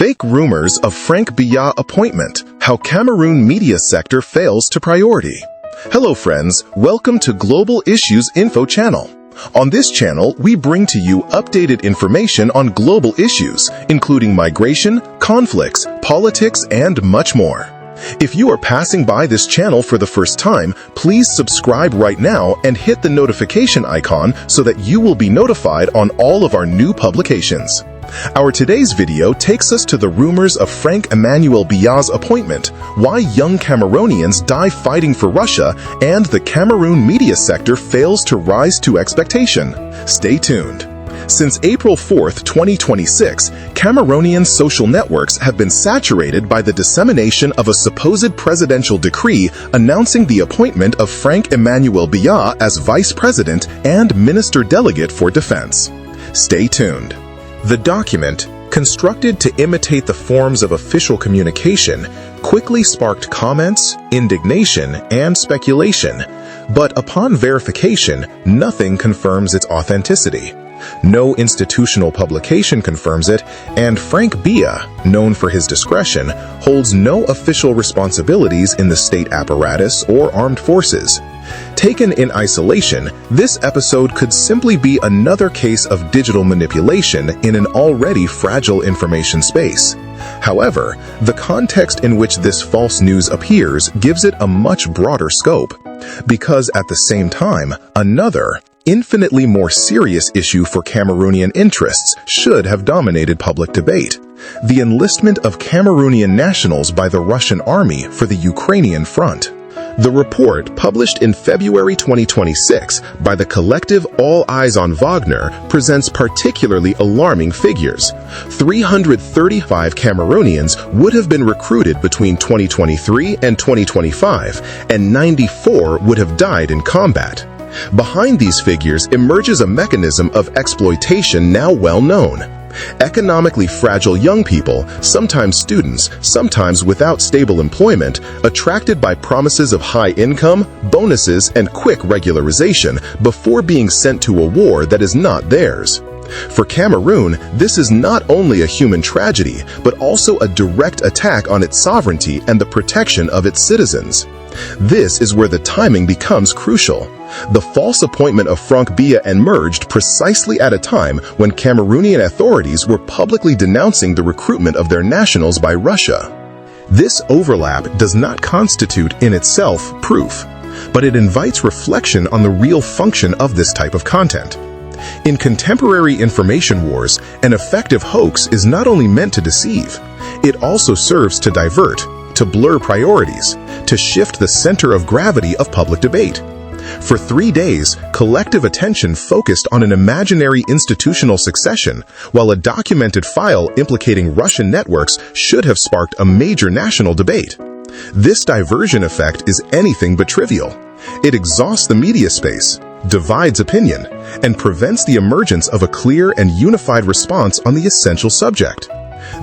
Fake rumors of Franck Biya Appointment, how Cameroon media sector fails to priority. Hello friends, welcome to Global Issues Info Channel. On this channel, we bring to you updated information on global issues, including migration, conflicts, politics, and much more. If you are passing by this channel for the first time, please subscribe right now and hit the notification icon so that you will be notified on all of our new publications. Our today's video takes us to the rumors of Franck Biya's appointment, why young Cameroonians die fighting for Russia, and the Cameroon media sector fails to rise to expectation. Stay tuned. Since April 4, 2026, Cameroonian social networks have been saturated by the dissemination of a supposed presidential decree announcing the appointment of Franck Biya as vice president and minister delegate for defense. Stay tuned. The document, constructed to imitate the forms of official communication, quickly sparked comments, indignation, and speculation, but upon verification, nothing confirms its authenticity. No institutional publication confirms it, and Franck Biya, known for his discretion, holds no official responsibilities in the state apparatus or armed forces. Taken in isolation, this episode could simply be another case of digital manipulation in an already fragile information space. However, the context in which this false news appears gives it a much broader scope, because at the same time, another, infinitely more serious issue for Cameroonian interests should have dominated public debate: the enlistment of Cameroonian nationals by the Russian army for the Ukrainian front. The report, published in February 2026 by the collective All Eyes on Wagner, presents particularly alarming figures. 335 Cameroonians would have been recruited between 2023 and 2025, and 94 would have died in combat. Behind these figures emerges a mechanism of exploitation now well known. Economically fragile young people, sometimes students, sometimes without stable employment, attracted by promises of high income, bonuses, and quick regularization before being sent to a war that is not theirs. For Cameroon, this is not only a human tragedy, but also a direct attack on its sovereignty and the protection of its citizens. This is where the timing becomes crucial. The false appointment of Franck Biya emerged precisely at a time when Cameroonian authorities were publicly denouncing the recruitment of their nationals by Russia. This overlap does not constitute in itself proof, but it invites reflection on the real function of this type of content. In contemporary information wars, an effective hoax is not only meant to deceive, it also serves to divert, to blur priorities, to shift the center of gravity of public debate. For 3 days, collective attention focused on an imaginary institutional succession, while a documented file implicating Russian networks should have sparked a major national debate. This diversion effect is anything but trivial. It exhausts the media space, divides opinion, and prevents the emergence of a clear and unified response on the essential subject.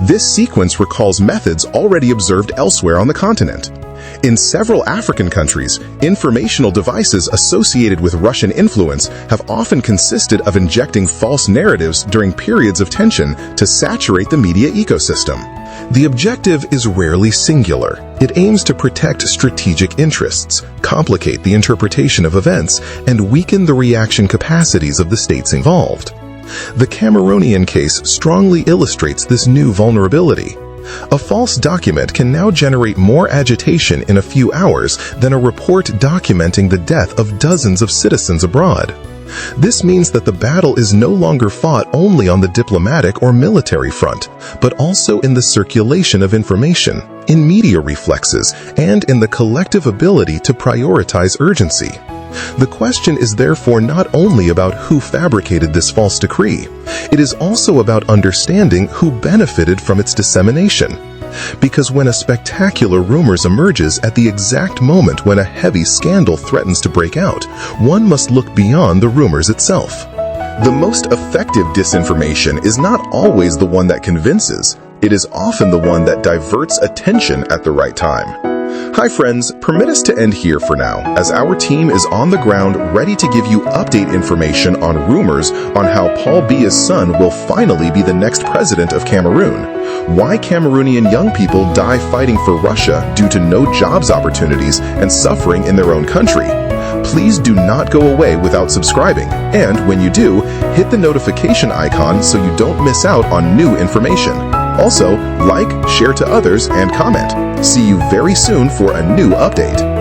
This sequence recalls methods already observed elsewhere on the continent. In several African countries, informational devices associated with Russian influence have often consisted of injecting false narratives during periods of tension to saturate the media ecosystem. The objective is rarely singular. It aims to protect strategic interests, complicate the interpretation of events, and weaken the reaction capacities of the states involved. The Cameroonian case strongly illustrates this new vulnerability. A false document can now generate more agitation in a few hours than a report documenting the death of dozens of citizens abroad. This means that the battle is no longer fought only on the diplomatic or military front, but also in the circulation of information, in media reflexes, and in the collective ability to prioritize urgency. The question is therefore not only about who fabricated this false decree, it is also about understanding who benefited from its dissemination. Because when a spectacular rumor emerges at the exact moment when a heavy scandal threatens to break out, one must look beyond the rumors itself. The most effective disinformation is not always the one that convinces. It is often the one that diverts attention at the right time. Hi friends, permit us to end here for now, as our team is on the ground ready to give you update information on rumors on how Paul Biya's son will finally be the next president of Cameroon, why Cameroonian young people die fighting for Russia due to no jobs opportunities and suffering in their own country. Please do not go away without subscribing, and when you do, hit the notification icon so you don't miss out on new information. Also, like, share to others, and comment. See you very soon for a new update.